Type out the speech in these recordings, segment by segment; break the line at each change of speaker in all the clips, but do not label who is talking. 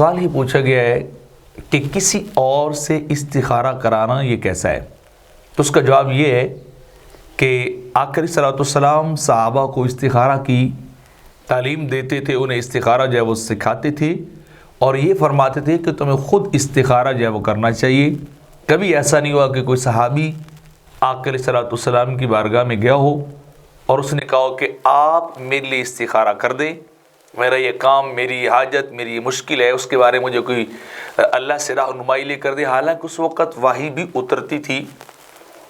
سوال یہ پوچھا گیا ہے کہ کسی اور سے استخارہ کرانا یہ کیسا ہے؟ تو اس کا جواب یہ ہے کہ آقا علیہ الصلوۃ والسلام صحابہ کو استخارہ کی تعلیم دیتے تھے، انہیں استخارہ جو ہے وہ سکھاتے تھے اور یہ فرماتے تھے کہ تمہیں خود استخارہ جو ہے وہ کرنا چاہیے۔ کبھی ایسا نہیں ہوا کہ کوئی صحابی آقا علیہ الصلوۃ والسلام کی بارگاہ میں گیا ہو اور اس نے کہا ہو کہ آپ میرے لیے استخارہ کر دیں، میرا یہ کام، میری یہ حاجت، میری یہ مشکل ہے، اس کے بارے میں مجھے کوئی اللہ سے رہنمائی لے کر دے۔ حالانکہ اس وقت وحی بھی اترتی تھی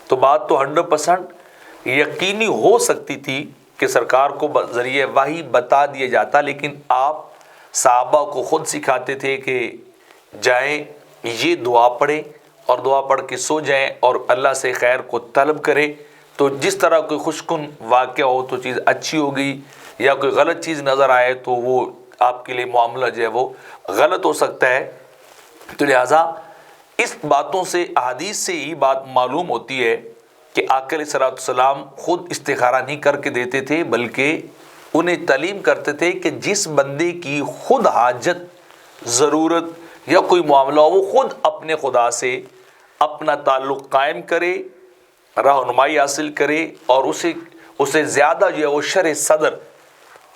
تو بات تو 100% یقینی ہو سکتی تھی کہ سرکار کو ذریعہ وحی بتا دیا جاتا، لیکن آپ صحابہ کو خود سکھاتے تھے کہ جائیں یہ دعا پڑھیں اور دعا پڑھ کے سو جائیں اور اللہ سے خیر کو طلب کریں، تو جس طرح کوئی خوشکن واقعہ ہو تو چیز اچھی ہوگی، یا کوئی غلط چیز نظر آئے تو وہ آپ کے لیے معاملہ جو ہے وہ غلط ہو سکتا ہے۔ تو لہٰذا اس باتوں سے، احادیث سے یہ بات معلوم ہوتی ہے کہ آقا علیہ الصلوۃ والسلام خود استخارہ نہیں کر کے دیتے تھے، بلکہ انہیں تعلیم کرتے تھے کہ جس بندے کی خود حاجت، ضرورت یا کوئی معاملہ ہو، وہ خود اپنے خدا سے اپنا تعلق قائم کرے، رہنمائی حاصل کرے، اور اسے زیادہ جو ہے وہ شرح صدر،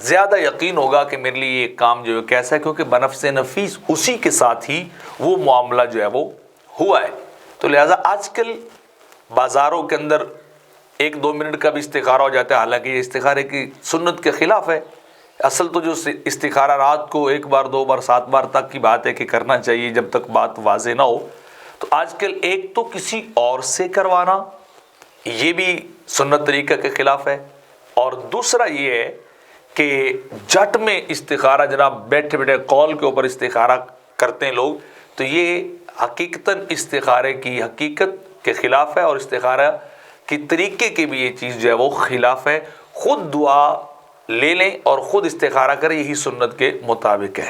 زیادہ یقین ہوگا کہ میرے لیے یہ کام جو ہے کیسا ہے، کیونکہ بنفس نفیس اسی کے ساتھ ہی وہ معاملہ جو ہے وہ ہوا ہے۔ تو لہٰذا آج کل بازاروں کے اندر 1-2 منٹ کا بھی استخارہ ہو جاتا ہے، حالانکہ یہ استخارے کی سنت کے خلاف ہے۔ اصل تو جو استخارہ رات کو 1 بار 2 بار 7 بار تک کی بات ہے کہ کرنا چاہیے جب تک بات واضح نہ ہو۔ تو آج کل ایک تو کسی اور سے کروانا یہ بھی سنت طریقہ کے خلاف ہے، اور دوسرا یہ ہے کہ جٹ میں استخارہ، جناب بیٹھے بیٹھے قول کے اوپر استخارہ کرتے ہیں لوگ، تو یہ حقیقتاً استخارے کی حقیقت کے خلاف ہے، اور استخارہ کی طریقے کی بھی یہ چیز جو ہے وہ خلاف ہے۔ خود دعا لے لیں اور خود استخارہ کریں، یہی سنت کے مطابق ہے۔